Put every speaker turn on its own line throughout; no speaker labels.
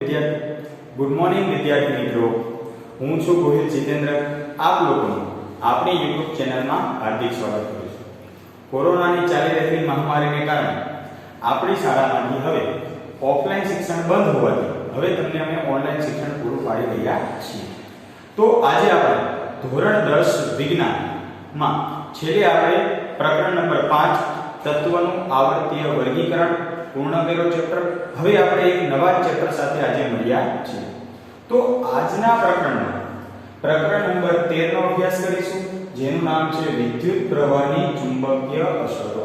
Good morning વિદ્યાર્થી મિત્રો, હું છું ગોહિલ જીતેન્દ્ર. આપ લોકોનું આપણી YouTube ચેનલમાં હાર્દિક સ્વાગત કરું છું. કોરોનાની ચાલી રહેલી મહામારીને કારણે આપણી શાળામાંથી હવે ઓફલાઈન શિક્ષણ બંધ હોવાથી હવે તમને અમે ઓનલાઈન શિક્ષણ પૂરું પાડી રહ્યા છીએ. તો આજે આપણે ધોરણ 10 વિજ્ઞાનમાં છેલ્લે આપણે પ્રકરણ નંબર 5 તત્વનું આવર્તીય વર્ગીકરણ પૂર્ણ કર્યો ચેપ્ટર. હવે આપણે એક નવા ચેપ્ટર સાથે આજે મળ્યા છીએ. તો આજના પ્રકરણમાં પ્રકરણ નંબર 13 નો અભ્યાસ કરીશું, જેનું નામ છે વિદ્યુત પ્રવાહની ચુંબકીય અસરો.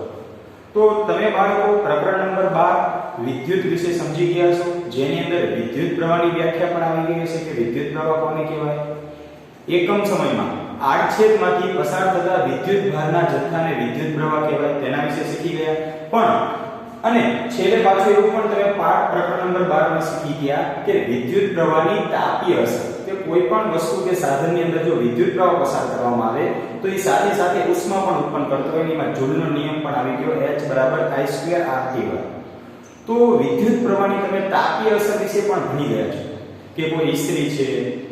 તો તમે બાળકો પ્રકરણ નંબર 12 વિદ્યુત વિશે સમજી ગયા છો, જેની અંદર વિદ્યુત પ્રવાહની વ્યાખ્યા પણ આવી ગઈ છે કે વિદ્યુત પ્રવાહ કોને કહેવાય. એકમ સમયમાં આડછેદમાંથી પસાર થતા વિદ્યુત ભારના જથ્થાને વિદ્યુત પ્રવાહ કહેવાય, તેના વિશે શીખી ગયા. પણ અને છેલ્લે પાછું એવું પણ તમે પાઠ પ્રકરણ નંબર 12 માં શીખી ગયા કે વિદ્યુત પ્રવાહની તાપીય અસર, કે કોઈ પણ વસ્તુ કે સાધનની અંદર જો વિદ્યુત પ્રવાહ પસાર કરવામાં આવે તો એ સાથે સાથે ઉષ્મા પણ ઉત્પન્ન કરતો હોય. એમાં જૂલનો નિયમ પણ આવી ગયો, H = I2RT. તો વિદ્યુત પ્રવાહની તમે તાપીય અસર વિશે પણ ભણી ગયા છો કે કોઈ ઇસ્ત્રી છે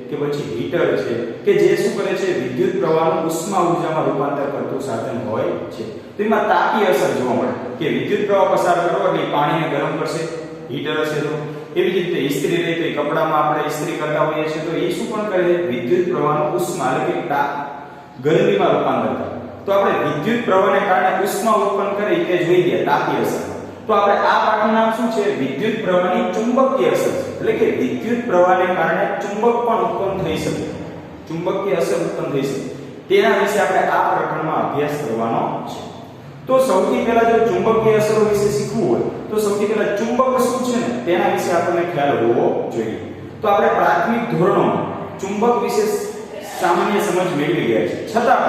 કે પછી હીટર છે કે જે શું કરે છે, વિદ્યુત પ્રવાહનું ઉષ્મા ઊર્જામાં રૂપાંતર કરતું સાધન હોય છે. તેમાં તાપીય અસર જોવા મળે કે વિદ્યુત પ્રવાહ પસાર કરો એટલે પાણીને ગરમ કરશે, હીટર હશે તો. એવી જ રીતે ઇસ્ત્રી રહી તો કપડામાં આપણે ઇસ્ત્રી કરતા હોઈએ છીએ તો એ શું પણ કરે છે, વિદ્યુત પ્રવાહનું ઉષ્મા એટલે કે ગરમીમાં રૂપાંતર કરે. તો આપણે વિદ્યુત પ્રવાહને કારણે ઉષ્મા ઉત્પન્ન કરી તે જોઈ ગયા તાપીય અસર. તો આપણે આ પાઠનું નામ શું છે, વિદ્યુત પ્રવાહની ચુંબકીય અસર છે. એટલે કે વિદ્યુત પ્રવાહને કારણે ચુંબક પણ ઉત્પન્ન થઈ શકે, ચુંબકીય અસર ઉત્પન્ન થઈ શકે, તેના વિશે આપણે આ પ્રકરણમાં અભ્યાસ કરવાનો છે. તો સૌથી પહેલા જો ચુંબકીય અસરો વિશે શીખવું હોય તો સૌથી પહેલા ચુંબક શું છે ને તેના વિશે આપણને ખ્યાલ હોવો જોઈએ. તો આપણે પ્રાથમિક ધોરણોમાં ચુંબક વિશે સામાન્ય સમજ મેળવી ગયા છે, છતાં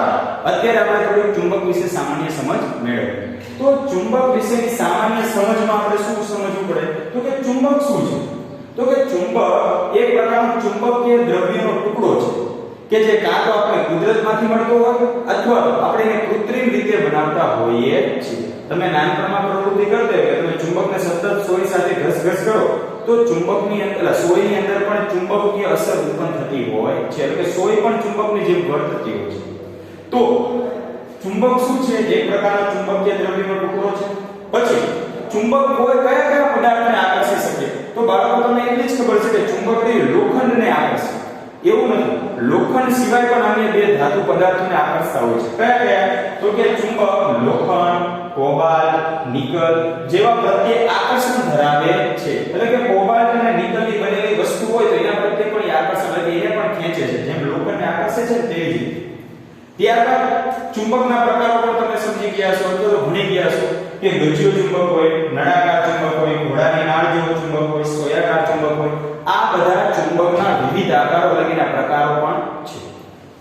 અત્યારે આપણે થોડી ચુંબક વિશે સામાન્ય સમજ મેળવીએ. તો ચુંબક વિશેની સામાન્ય સમજમાં આપણે શું સમજવું પડે તો કે ચુંબક શું છે. તો કે ચુંબક એક પ્રકારનો ચુંબકીય દ્રવ્યનો ટુકડો છે કે જે કાં તો આપણે કુદરતમાંથી મળતો હોય અથવા આપણે એને કૃત્રિમ રીતે બનાવતા હોઈએ છીએ. તમે નાનપણમાં પ્રવૃત્તિ કરતા હોય કે તમે ચુંબકને સતત સોય સાથે ઘસઘસ કરો તો ચુંબકની અંદર સોયની અંદર પણ ચુંબકીય અસર ઉત્પન્ન થતી હોય છે, એટલે કે સોય પણ ચુંબકની જેમ વર્તતી હોય છે. તો ચુંબક શું છે, એક પ્રકારનો ચુંબકીય દ્રવ્યનો ટુકડો છે. પછી ચુંબક કોઈ કયા કયા પદાર્થને આકર્ષી શકે, તો બાળકો તમને એટલી જ ખબર છે કે ચુંબક એ લોખંડને આકર્ષે. એવું નથી, લોખંડ સિવાય પણ અન્ય બે ધાતુ પદાર્થોને આકર્ષતા હોય છે. કયા કયા તો કે ચુંબક લોખંડ, કોબાલ્ટ, નિકલ જેવા પ્રત્યે આકર્ષણ ધરાવે છે. એટલે કે કોબાલ્ટ અને નિકલની બનેલી વસ્તુ હોય તો એના પ્રત્યે પણ આકર્ષણ, એટલે એને પણ ખેંચે છે, જેમ લોખંડને આકર્ષે છે તે જ રીતે. ત્યારબાદ ચુંબકના પ્રકારો પણ તમે સમજી ગયા છો, તો ભણી ગયા છો કે ગજ્યો ચુંબક હોય, નળાકાર ચુંબક હોય, ઘોડાની નાળ જેવો ચુંબક હોય, સોયાકાર ચુંબક હોય. આ બધા ચુંબકના વિવિધ આકારો લગીના પ્રકારો પણ છે.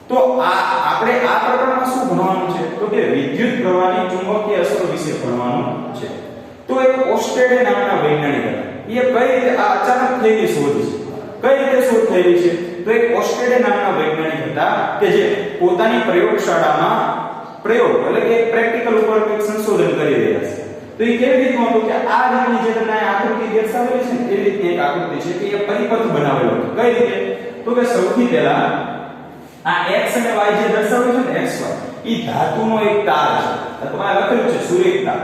તો આપણે આ પ્રકરણમાં શું ભણવાનું છે તો કે વિદ્યુત પ્રવાહની ચુંબકીય અસરો વિશે ભણવાનું છે. તો એક ઓસ્ટેડે નામના વૈજ્ઞાનિક હતા. એ કઈ રીતે આ અચાનક થયેલી શોધ છે, કઈ રીતે શોધ થયેલી છે તો એક ઓસ્ટેડે નામના વૈજ્ઞાનિક હતા કે જે પોતાની પ્રયોગશાળામાં પ્રયોગ એટલે કે પ્રેક્ટિકલ ઉપર એક સંશોધન કરી રહ્યા છે. તો એ કેવી રીતનું હતું કે આ રીતની જે તમને આકૃતિ દર્શાવેલી છે એ રીતની એક આકૃતિ છે કે એ પરિપથ બનાવેલો હતો. કઈ રીતે તો કે સૌથી પહેલા આ x અને y જે દર્શાવેલું છે ને xy, એ ધાતુનો એક તાર છે. અથવા લખેલું છે સુરેખ તાર.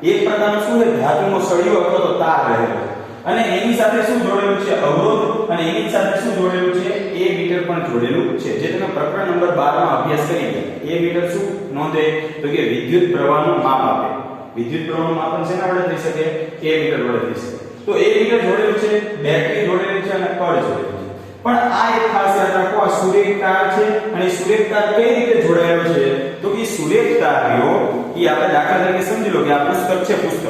એક પ્રકારનો શું છે, ધાતુનો સળિયો અથવા તો તાર રહેલો છે. અને એની સાથે શું જોડેલું છે, અવરોધ, અને એની સાથે શું જોડેલું છે, એ મીટર પણ જોડેલું છે, જે તમે પ્રકરણ નંબર 12 માં અભ્યાસ કરી ગયા. એ મીટર શું નોંધે તો કે વિદ્યુત પ્રવાહનું માપ આપે. વિદ્યુત પ્રવાહનું માપન શેના વડે થઈ શકે, એ મીટર વડે થઈ શકે. તો એ મીટર જોડેલું છે, બેટરી જોડેલી છે અને કળ જોડેલું છે. પણ આ એક ખાસ યાદ રાખો, આ સુરેખ તાર છે અને સુરેખ તાર કઈ રીતે જોડાયેલો છે તો કે સુરેખ તાર રહ્યો એ આપણે દાખલા તરીકે સમજી લો કે આ પુસ્તક છે, પુસ્તક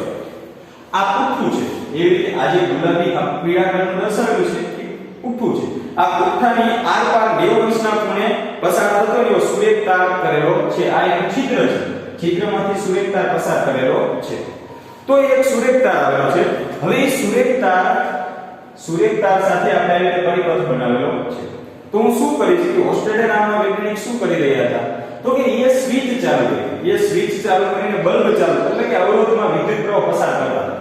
આ પુઠ્ઠું છે. એવી રીતે આજે ગુલાબી પીળા રંગનું દર્શાવેલું છે કે પુઠ્ઠું છે. આ પુઠ્ઠાની આરપાર 90 અંશના ખૂણે પસાર થતો એવો સુરેખ તાર કરેલો છે. આ એક છિદ્ર છે, છિદ્રમાંથી સુરેખ તાર પસાર કરેલો છે. તો એક સુરેખ તાર આવેલો છે. હવે એ સુરેખ તાર સાથે આપણે આ રીતે પરિપથ બનાવેલો છે. તો હું શું કરીશ કે ઓસ્ટ્રેલિયા નામના વૈજ્ઞાનિક શું કરી રહ્યા હતા તો કે એ સ્વિચ ચાલુ કરી, એ સ્વિચ ચાલુ કરીને બલ્બ ચાલુ, એટલે કે અવરોધમાં વિદ્યુત પ્રવાહ પસાર કરતા હતા.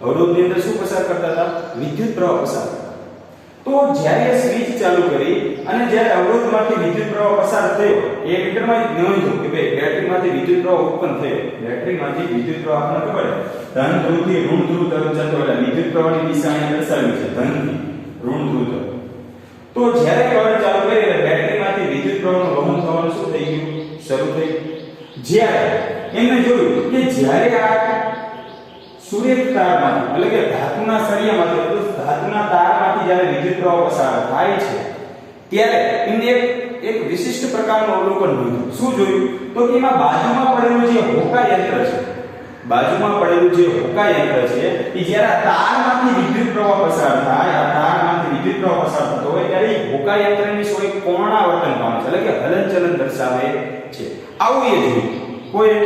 અવરોધની અંદર શું પસાર કરતા હતા, વિદ્યુત પ્રવાહ પસાર. તો જ્યારે સ્વિચ ચાલુ કરી અને જ્યારે અવરોધમાંથી વિદ્યુત પ્રવાહ પસાર થયો એ મીટરમાં નોંધ્યું કે ભાઈ બેટરીમાંથી વિદ્યુત પ્રવાહ ઉત્પન્ન થયો. બેટરીમાંથી વિદ્યુત પ્રવાહ આપણને ખબર છે ધન ધ્રુવથી ઋણ ધ્રુવ તરફ જતો એટલે વિદ્યુત પ્રવાહની દિશા અહીંયા દર્શાવી છે ધનથી ઋણ ધ્રુવ તરફ. તો જ્યારે કરંટ ચાલુ કરી એટલે બેટરીમાંથી વિદ્યુત પ્રવાહનું વહન થવાનું શું થઈ ગયું? શરૂ થઈ ગયું. જ્યારે એમને જોયું કે જ્યારે આ સૂર્ય તારમાંથી એટલે કે ધાતુના સળિયામાંથી એટલે ધાતુના તારમાંથી જ્યારે વિદ્યુત પ્રવાહ પસાર થાય છે ત્યારે એમને એક વિશિષ્ટ પ્રકારનું અવલોકન મળ્યું. શું જોયું? તો કે એમાં બાજુમાં પડેલું જે હોકા યંત્ર છે, બાજુમાં પડેલું જે હોકા યંત્ર છે એ જ્યારે તારમાંથી વિદ્યુત પ્રવાહ પસાર થાય, આ તારમાંથી વિદ્યુત પ્રવાહ પસાર થતો હોય ત્યારે એ હોકા યંત્રની સોય કોણાવર્તન પામે છે એટલે કે હલનચલન દર્શાવે છે. આવું એ જોયું કોઈ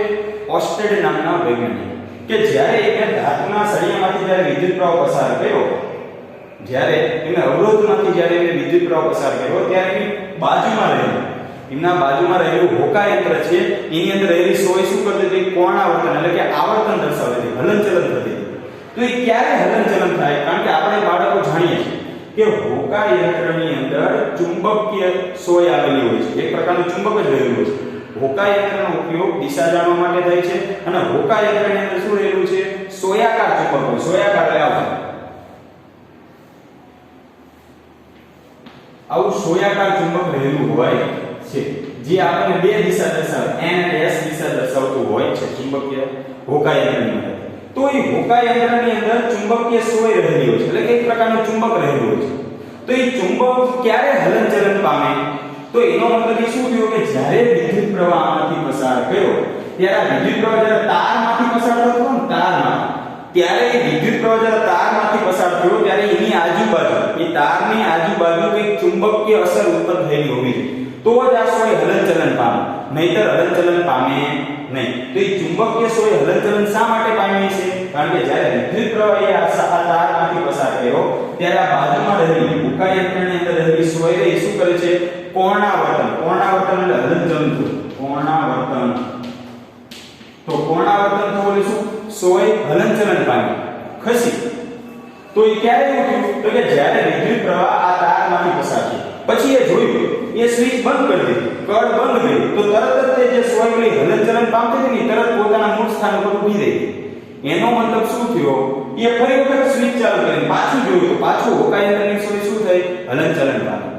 ઓસ્ટેડ નામના વૈજ્ઞાનિક કે જ્યારે એક ધાતુના સળિયામાંથી જ્યારે વિદ્યુત પ્રવાહ પસાર કર્યો, જ્યારે એને અવરોધમાંથી જ્યારે એને વિદ્યુત પ્રવાહ પસાર કર્યો ત્યારે એની બાજુમાં રહેલું એમના બાજુમાં રહેલું હોકા યંત્ર છે એની અંદર રહેલી સોય શું કરતી હતી? કોણાવર્તન એટલે કે આવર્તન દર્શાવતી હતી, હલનચલન થતી હતી. તો એ ક્યારે હલનચલન થાય? કારણ કે આપણે બાળકો જાણીએ છીએ કે હોકા યંત્રની અંદર ચુંબકીય સોય આવેલી હોય છે, એક પ્રકારનું ચુંબક જ રહેલું હોય છે. હોકા યંત્રનો ઉપયોગ દિશા જાણવા માટે થાય છે અને હોકા યંત્રની અંદર શું રહેલું છે? સોયાકાર ચુંબક હોય. સોયાકાર એટલે આવું સોયાકાર ચુંબક રહેલું હોય છે જે આપણને બે દિશા દર્શાવે n અને s દિશા દર્શાવતું હોય છે ચુંબકીય હોકા યંત્રની અંદર. તો એ હોકા યંત્રની અંદર ચુંબકીય સોય રહેલી હોય છે એટલે કે એક પ્રકારનું ચુંબક રહેલું હોય છે. તો એ ચુંબક ક્યારે હલનચલન પામે? તો એનો મતલબ એ શું થયો કે જ્યારે વિદ્યુત પ્રવાહ આમાંથી પસાર થયો ત્યારે વિદ્યુત પ્રવાહ જ્યારે તારમાંથી પસાર થતો ને તારમાંથી, ત્યારે એ વિદ્યુત પ્રવાહ જ્યારે તારમાંથી પસાર થયો ત્યારે એની આજુબાજુ એ તારની આજુબાજુ કંઈક ચુંબકીય અસર ઉત્પન્ન થયેલી હોવી જોઈએ. તો જ આ સોય હલનચલન પામે, નહીતર હલનચલન પામે નહીં. તો એ ચુંબકીય સોય હલનચલન શા માટે પામી છે? કારણ કે જ્યારે વિદ્યુત પ્રવાહ એ આ તારમાંથી પસાર થયો ત્યારે આ બાજુમાં રહેલી હોકા યંત્રની અંદર રહેલી સોય એ શું કરે છે? કોણાવર્તન. કોણાવર્તન એટલે હલનચલન થવું. કોણાવર્તન. તો કોણાવર્તન થવું એટલે શું? સોય હલનચલન પામી, ખસી. તો એ ક્યારે થયું? તો કે જ્યારે વિદ્યુત પ્રવાહ આ તારમાંથી પસાર થયો પછી એ જોયું એ સ્વિચ બંધ કરી દીધી, કળ બંધ કરી તો તરત જ તે જે સોય હલનચલન પામતી હતી ને તરત પોતાના મૂળ સ્થાન પર ઊભી રહી. એનો મતલબ શું થયો? એ ફરી વખત સ્વિચ ચાલુ કરીને પાછું જોયું તો પાછું હોકા યંત્રની સોય શું થઈ? હલનચલન પામી.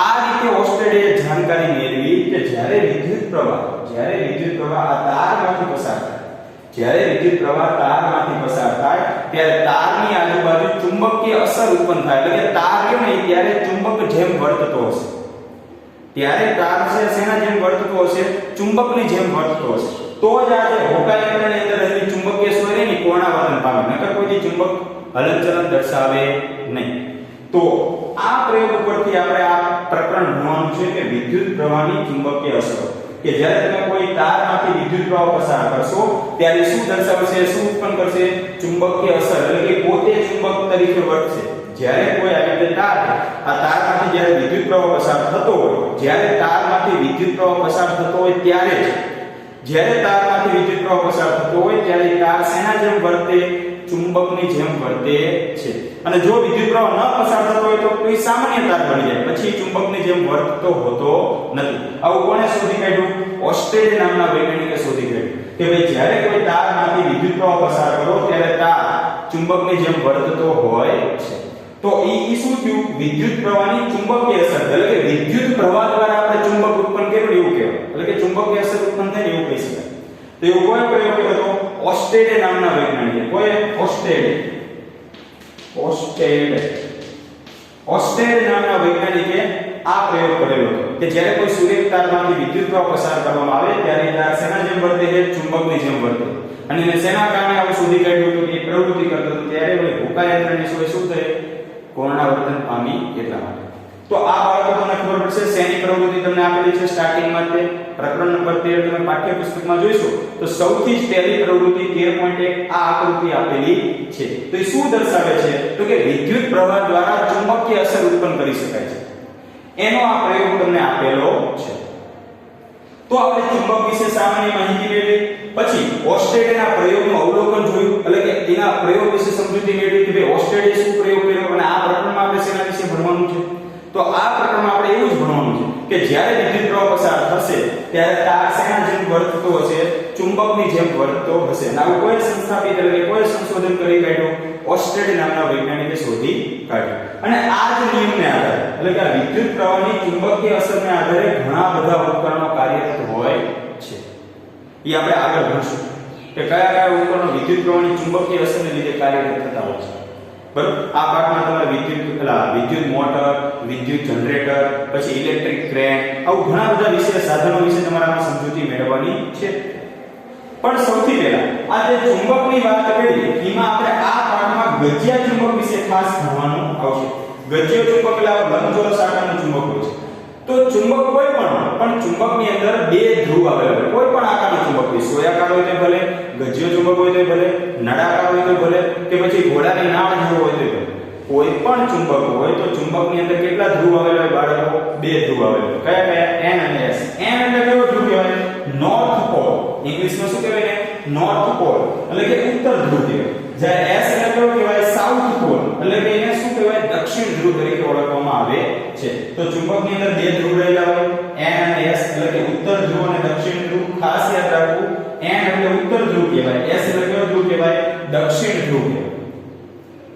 આ રીતે ઓસ્ટેડે જાણકારી મેળવી કે જ્યારે વિદ્યુત પ્રવાહ આ તારમાંથી પસાર થાય, જ્યારે વિદ્યુત પ્રવાહ તારમાંથી પસાર થાય ત્યારે તારની આજુબાજુ ચુંબકીય અસર ઉત્પન્ન થાય એટલે કે તાર કે નહીં ત્યારે ચુંબક જેમ વર્તતો હશે, ત્યારે તાર છે શેના જેમ વર્તતો હશે? ચુંબકની જેમ વર્તતો હશે. તો જ આ જે હોકા યંત્રની અંદર રહેલી ચુંબકીય સોય ની કોણાવર્તન પામે, નકર કોઈ ચુંબક હલનચલન દર્શાવે નહીં. તો આ પ્રયોગ ઉપરથી આપણે આ પ્રકરણ ભણવાનું છે કે વિદ્યુત પ્રવાહની ચુંબકીય અસર, કે જ્યારે તમે કોઈ તારમાંથી વિદ્યુત પ્રવાહ પસાર કરશો ત્યારે શું દર્શાવશે? શું ઉત્પન્ન કરશે? ચુંબકીય અસર એટલે કે પોતે ચુંબક તરીકે વર્તશે. જ્યારે કોઈ આવી રીતે તાર આ તારમાંથી જ્યારે વિદ્યુત પ્રવાહ પસાર થતો હોય, જ્યારે તારમાંથી વિદ્યુત પ્રવાહ પસાર થતો હોય ત્યારે જ્યારે તારમાંથી વિદ્યુત પ્રવાહ પસાર થતો હોય ત્યારે તાર શેના જેમ વર્તે? ચુંબકની જેમ વર્તે છે. અને જો વિદ્યુત પ્રવાહ ન પસાર થતો હોય તો કોઈ સામાન્ય તાર બની જાય, પછી ચુંબકની જેમ વર્તતો હોતો નથી. આવું કોણે શોધી કાઢ્યું? ઓસ્ટેડ નામના વૈજ્ઞાનિકે શોધી કાઢ્યું કે ભાઈ જ્યારે કોઈ તારમાંથી વિદ્યુત પ્રવાહ પસાર કરો ત્યારે તાર ચુંબકની જેમ વર્તતો હોય છે. તો ઈ શું થયું? વિદ્યુત પ્રવાહની ચુંબકીય અસર એટલે કે વિદ્યુત પ્રવાહ દ્વારા આપણે ચુંબક ઉત્પન્ન કર્યું એવું કહેવાય, એટલે કે ચુંબકીય અસર ઉત્પન્ન થાય એવું કહી શકાય. તો એવું કોઈ પ્રયોગ કર્યો હતો? ઓસ્ટેડ નામના વૈજ્ઞાનિકે. કોઈ? ઓસ્ટેડ નામના વૈજ્ઞાનિકે આ પ્રયોગ કરેલો હતો કે જ્યારે કોઈ સૂર્ય તારમાંથી વિદ્યુત પ્રવાહ પસાર કરવામાં આવે ત્યારે તાર શેના જેમ વર્તે છે? ચુંબકની જેમ વર્તે. અને એને શેના કારણે આવું શોધી કાઢ્યું હતું કે પ્રવૃત્તિ કરતો હતો ત્યારે ઓલી હોકા યંત્રની સોય શું થઈ? કોણાવર્તન પામી એટલા માટે. તો આ બાળકો તમને ખબર પડશે શેની પ્રવૃત્તિ તમને આપેલી છે સ્ટાર્ટિંગમાં તે પ્રકરણ નંબર 13 તમે પાઠ્યપુસ્તકમાં જોઈશો તો સૌથી જ પહેલી પ્રવૃત્તિ 13.1 આ આકૃતિ આપેલી છે. તો એ શું દર્શાવે છે? તો કે વિદ્યુત પ્રવાહ દ્વારા ચુંબકીય અસર ઉત્પન્ન કરી શકાય છે. એનો આ પ્રયોગ તમને આપેલો છે. તો આપણે ચુંબક વિશે સામાન્ય માહિતી મેળવી, પછી ઓસ્ટેડના પ્રયોગનું અવલોકન જોયું એટલે કે તેના પ્રયોગ વિશે સમજૂતી મેળવી કે ભાઈ ઓસ્ટેડે શું પ્રયોગ કર્યો અને આ પ્રકરણમાં આપણે શેના વિશે ભણવાનું છે? તો આ પ્રકરણમાં આપણે એવું જ ભણવાનું છે કે જ્યારે વિદ્યુત પ્રવાહ પસાર થશે ત્યારે તાર શેના જેમ વર્તતો હશે, ચુંબકની જેમ વર્તતો હશે. અને આવું કોઈ સંસ્થાપિત એટલે કોઈ સંશોધન કરી કાઢ્યું, ઓસ્ટ્રેડ નામના વૈજ્ઞાનિકે શોધી કાઢ્યું. અને આ જ નિયમને આધારે એટલે કે આ વિદ્યુત પ્રવાહની ચુંબકીય અસરને આધારે ઘણા બધા ઉપકરણો કાર્યરત હોય છે. એ આપણે આગળ ભણીશું કે કયા કયા ઉપકરણો વિદ્યુત પ્રવાહની ચુંબકીય અસરને લીધે કાર્યરત થતા હોય છે. બરાબર, આ પાઠમાં તમારે વિદ્યુત મોટર, વિદ્યુત જનરેટર, પછી ઇલેક્ટ્રિક ક્રેન, આવું ઘણા બધા વિશે સાધનો વિશે તમારે સમજૂતી મેળવવાની છે. પણ સૌથી પહેલા આ જે ચુંબકની વાત કરી એમાં આપણે આ પાઠમાં ગજિયા ચુંબક વિશે ખાસ ભણવાનું આવશે. ગજિયો ચુંબક એટલે લંબચોરસ આકારનું ચુંબક હોય છે. તો ચુંબક કોઈ પણ ચુંબકની અંદર બે ધ્રુવ આવેલા હોય. કોઈ પણ આકારનું ચુંબક હોય, સોયાકાર હોય તો ભલે, ગજિયો ચુંબક હોય તો ભલે, નળાકાર હોય તો ભલે, કે પછી ઘોડાની નાળ જેવું હોય તો ભલે. કોઈ પણ ચુંબક હોય તો ચુંબકની અંદર કેટલા ધ્રુવ આવેલા હોય બાળકો? બે ધ્રુવ આવેલા હોય. કયા કયા? N અને S. N એટલે કેવો ધ્રુવ કહેવાય? North pole. ઇંગ્લિશમાં શું કહેવાય ને? નોર્થ પોલ એટલે કે ઉત્તર ધ્રુવ કહેવાય. જ્યારે S એટલે કેવો કહેવાય? સાઉથ પોલ એટલે કે એને શું કહેવાય? દક્ષિણ ધ્રુવ તરીકે ઓળખવામાં આવે છે. તો ચુંબકની અંદર બે ધ્રુવ રહેલા હોય, N અને S એટલે કે ઉત્તર ધ્રુવ અને દક્ષિણ ધ્રુવ. ખાસ યાદ રાખવું, N એટલે ઉત્તર ધ્રુવ કહેવાય, S એટલે કેવો ધ્રુવ કહેવાય? દક્ષિણ ધ્રુવ કહેવાય.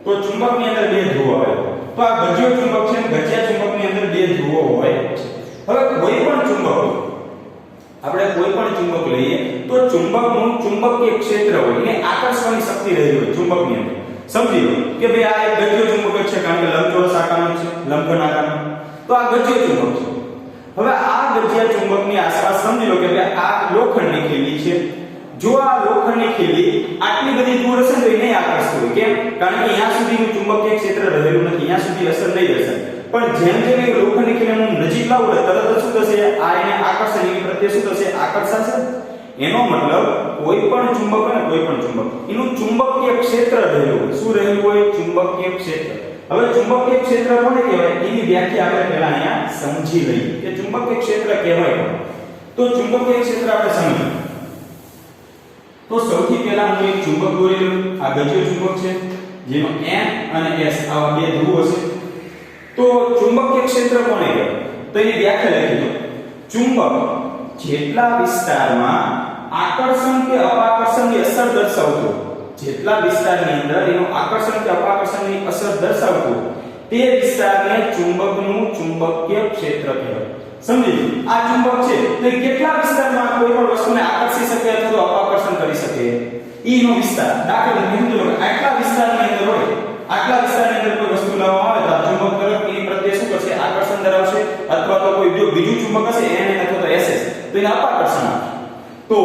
તો ચુંબકની અંદર બે ધ્રુવ આવે. તો આ ગજિયો ચુંબક છે, ગજિયા ચુંબકની અંદર બે ધ્રુવો હોય છે. હવે કોઈ પણ ચુંબક, આપણે કોઈ પણ ચુંબક લઈએ તો ચુંબકનું ચુંબકીય ક્ષેત્ર હોય, એને આકર્ષવાની શક્તિ રહેલી હોય ચુંબકની અંદર. સમજી લો કે ભાઈ આ એક ગજિયો ચુંબક છે, કારણ કે લંબચોરસ આકારનો છે, લંબઘન આકારનો. તો આ ગજિયો ચુંબક છે. હવે આ ગજિયા ચુંબકની આસપાસ સમજી લો કે ભાઈ આ લોખંડની ખીલી છે. જો આ લોખંડની ખીલી આટલી બધી દૂર હશે તો એ નહીં આકર્ષતું હોય. કેમ? કારણ કે અહીંયા સુધીનું ચુંબકીય ક્ષેત્ર રહેલું નથી, અહીંયા સુધી અસર નહીં રહેશે. પણ જેમ જેમ એ લોખંડની ખીલીનું નજીક લાવું તરત જ શું થશે? આ એને આકર્ષણ એની પ્રત્યે શું થશે? આકર્ષાશે. એનો મતલબ કોઈ પણ ચુંબક હોય ને, કોઈ પણ ચુંબક, એનું ચુંબકીય ક્ષેત્ર રહેલું હોય. શું રહેલું હોય? ચુંબકીય ક્ષેત્ર. હવે ચુંબકીય ક્ષેત્ર કોને કહેવાય? એની વ્યાખ્યા આપણે પહેલા અહીંયા સમજી લઈએ કે ચુંબકીય ક્ષેત્ર કહેવાય કોને. તો ચુંબકીય ક્ષેત્ર આપણે સમજીએ તો સૌથી પહેલા હું એક ચુંબક દોરી લઉં. આ ગજિયો ચુંબક છે જેમાં N અને S આવા બે ધ્રુવ હશે. તો ચુંબકીય ક્ષેત્ર કોને કહેવાય? તો એની વ્યાખ્યા લખી દો. ચુંબક જેટલા વિસ્તારમાં આકર્ષણ કે અપાકર્ષણની અસર દર્શાવતું, જેટલા વિસ્તારની અંદર એનું આકર્ષણ કે અપાકર્ષણની અસર દર્શાવતું તે વિસ્તારને ચુંબકનું ચુંબકીય ક્ષેત્ર કહેવાય. સમજી આ ચુંબક છે તો કેટલા વિસ્તારમાં કોઈ પણ વસ્તુને આકર્ષી શકે અથવા તો અપાકર્ષણ કરી શકે? ઈનો વિસ્તાર. દાખલા તરીકે સમજો કે આટલા વિસ્તારની અંદર હોય, આટલા વિસ્તારની અંદર કોઈ વસ્તુ લાવવામાં આવે તો ચુંબક તરફ એની પ્રત્યે શું કરશે? આકર્ષણ ધરાવશે. અથવા તો કોઈ બીજું ચુંબક હશે N અથવા તો SS તો એને અપાકર્ષણ આપશે. તો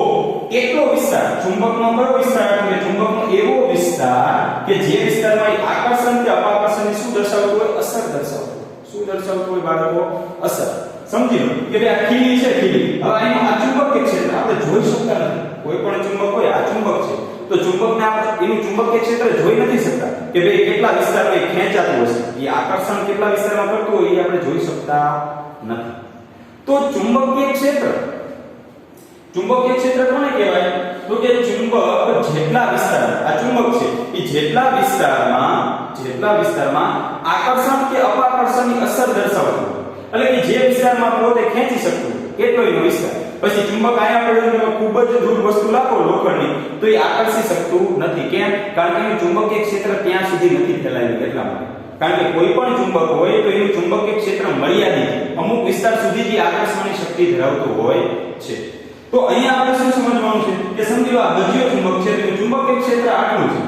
એટલો વિસ્તાર ચુંબકનો કયો વિસ્તાર? એટલે ચુંબકનો એવો વિસ્તાર કે જે વિસ્તારમાં આકર્ષણ કે અપાકર્ષણની શું દર્શાવતું હોય? અસર દર્શાવતું. શું દર્શાવતું હોય બાળકો? અસર. સમજી લો કે ભાઈ આ ખીલી છે, ખીલી. હવે એનું આ ચુંબકીય ક્ષેત્ર આપણે જોઈ શકતા નથી. કોઈ પણ ચુંબક હોય, આ ચુંબક છે તો ચુંબકને આપણે એનું ચુંબકીય ક્ષેત્ર જોઈ નથી શકતા કે ભાઈ કેટલા વિસ્તારમાં એ ખેંચાતું હશે, એ આકર્ષણ કેટલા વિસ્તારમાં કરતું હોય એ આપણે જોઈ શકતા નથી. તો ચુંબકીય ક્ષેત્ર, ચુંબકીય ક્ષેત્ર કોને કહેવાય? તો કે ચુંબક જેટલા વિસ્તાર, આ ચુંબક છે એ જેટલા વિસ્તારમાં આકર્ષણ કે અપાકર્ષણની અસર દર્શાવતું એટલે કે જે વિસ્તારમાં પોતે ખેંચી શકતું એટલો એનો વિસ્તાર. પછી ચુંબક આયા પડે ખૂબ જ દૂર વસ્તુ લાવો લોખંડની તો એ આકર્ષી શકતું નથી. કેમ? કારણ કે એનું ચુંબકીય ક્ષેત્ર ત્યાં સુધી નથી ફેલાયેલું. એટલા માટે કારણ કે કોઈ પણ ચુંબક હોય તો એનું ચુંબકીય ક્ષેત્ર મર્યાદિત અમુક વિસ્તાર સુધી જ આકર્ષવાની શક્તિ ધરાવતું હોય છે. તો અહીંયા આપણે શું સમજવાનું છે કે સમજી લો આ ગજિયો ચુંબક છે તેનું ચુંબકીય ક્ષેત્ર આટલું છે.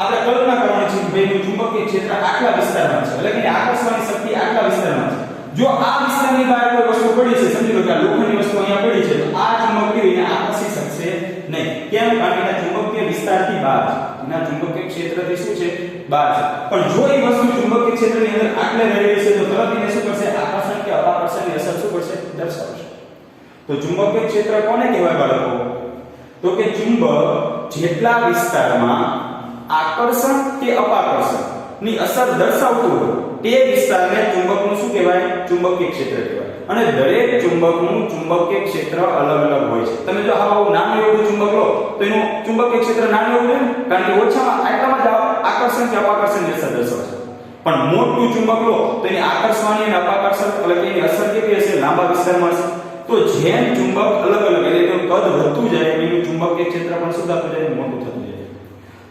આપણે કલ્પના કરવાની છે કે ભાઈનું ચુંબકીય ક્ષેત્ર આટલા વિસ્તારમાં છે એટલે કે આકર્ષવાની શક્તિ આટલા વિસ્તારમાં છે. જો આ વિસ્તારની બહાર કોઈ વસ્તુ પડી છે, સમજી લો કે આ લોખંડની વસ્તુ અહીંયા પડી છે તો આ ચુંબક એને આકર્ષી શકશે નહીં. કેમ? કારણ કે ચુંબકીય વિસ્તારથી બહાર છે, એના ચુંબકીય ક્ષેત્રથી શું છે? બહાર છે. પણ જો એ વસ્તુ ચુંબકીય ક્ષેત્રની અંદર આટલે રહેલી છે તો તરત એને શું કરશે? આકર્ષણ કે અપાકર્ષણની અસર શું કરશે? દર્શાવશે. તો ચુંબકીય ક્ષેત્ર કોને કહેવાય બાળકો? તો કે ચુંબક જેટલા વિસ્તારમાં આકર્ષણ કે અપાકર્ષણ ની અસર દર્શાવતું હોય તે વિસ્તારને ચુંબકનું શું કહેવાય? ચુંબકીય ક્ષેત્ર કહેવાય. અને દરેક ચુંબકનું ચુંબકીય ક્ષેત્ર અલગ અલગ હોય છે. તમે જો આવું નાનું એવું ચુંબક લો તો એનું ચુંબકીય ક્ષેત્ર નાનું એવું હોય કારણ કે ઓછામાં આટલામાં જ આકર્ષણ કે અપાકર્ષણની અસર દર્શાવશે. પણ મોટું ચુંબક લો તો એની આકર્ષવાની અને અપાકર્ષણ એટલે કે એની અસર કેવી હશે? લાંબા વિસ્તારમાં હશે. તો જેમ ચુંબક અલગ અલગ એટલે કે કદ વધતું જાય એનું ચુંબકીય ક્ષેત્ર પણ શું થતું જાય? મોટું થતું જાય.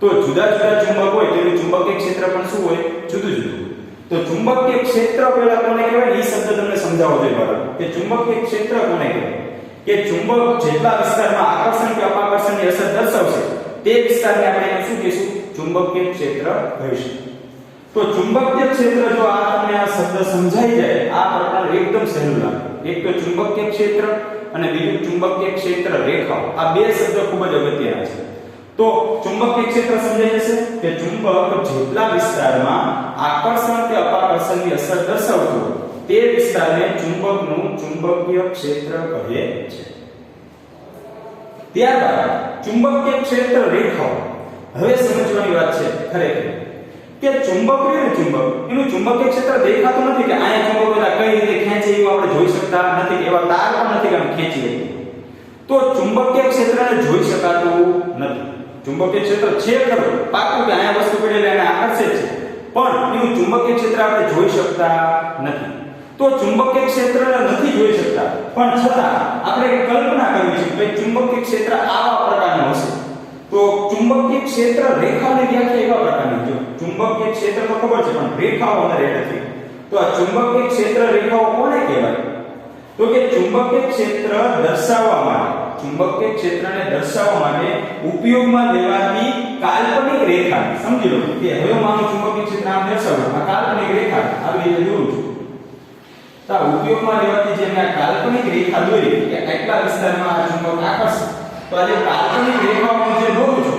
તો જુદા જુદા ચુંબક હોય તેનું ચુંબકીય ક્ષેત્ર પણ શું હોય? જુદું જુદું. તો ચુંબકીય ક્ષેત્ર પહેલા કોને કહેવાય? એ શબ્દ તમને સમજાવવો જોઈએ બાળકો કે ચુંબકીય ક્ષેત્ર કોને કહેવાય? કે ચુંબક જેટલા વિસ્તારમાં આકર્ષણ કે અપાકર્ષણની અસર દર્શાવશે તે વિસ્તારને આપણે શું કહીશું? ચુંબકીય ક્ષેત્ર કહીશું. તો ચુંબકીય ક્ષેત્ર જો આ તમને આ શબ્દ સમજાઈ જાય આ પ્રકાર એકદમ સહેલું લાગે. એક તો ચુંબકીય ક્ષેત્ર અને બીજું ચુંબકીય ક્ષેત્ર રેખાઓ. આ બે શબ્દ ખૂબ જ અગત્યના છે. તો ચુંબકીય ક્ષેત્ર સમજાઈ જશે કે ચુંબક જેટલા વિસ્તારમાં આકર્ષણ કે અપાકર્ષણની અસર દર્શાવતું હોય તે વિસ્તારને ચુંબકનું ચુંબકીય ક્ષેત્ર કહે છે. ત્યારબાદ ચુંબકીય ક્ષેત્ર રેખાઓ. હવે સમજવાની વાત છે ખરેખર કે ચુંબક રહ્યું ચુંબક એનું ચુંબકીય ક્ષેત્ર દેખાતું નથી કે આયા ચુંબક બધા કઈ રીતે ખેંચે એવું આપણે જોઈ શકતા નથી. એવા તાર પણ નથી કે આમ ખેંચી લે. તો ચુંબકીય ક્ષેત્રને જોઈ શકાતું નથી. ચુંબકીય ક્ષેત્ર છે ખરું પાકું કે આયા વસ્તુ પડેલી એને આકર્ષે છે પણ એનું ચુંબકીય ક્ષેત્ર આપણે જોઈ શકતા નથી. તો ચુંબકીય ક્ષેત્રને નથી જોઈ શકતા પણ છતાં આપણે એક કલ્પના કરવી છે કે ચુંબકીય ક્ષેત્ર આવા પ્રકારનું હશે. તો ચુંબકીય ક્ષેત્ર રેખાની વ્યાખ્યા એવા પ્રકારની છે. ચુંબકીય ક્ષેત્ર તો ખબર છે પણ રેખાઓ અંદર એડ નથી. તો આ ચુંબકીય ક્ષેત્ર રેખાઓ કોને કહેવાય? તો કે ચુંબકીય ક્ષેત્ર દર્શાવવા માટે ચુંબકીય ક્ષેત્રને દર્શાવવા માટે ઉપયોગમાં લેવાતી કાલ્પનિક રેખા. સમજી લો કે હવે માનું ચુંબકીય ક્ષેત્ર આમ દર્શાવું આ કાલ્પનિક રેખા આવી રીતે દોરું છું. તો ઉપયોગમાં લેવાતી જે મેં કાલ્પનિક રેખા દોરી કે આટલા વિસ્તારમાં આ ચુંબક આકર્ષે તો આ જે કાલ્પનિક રેખાઓ જે દોરું છું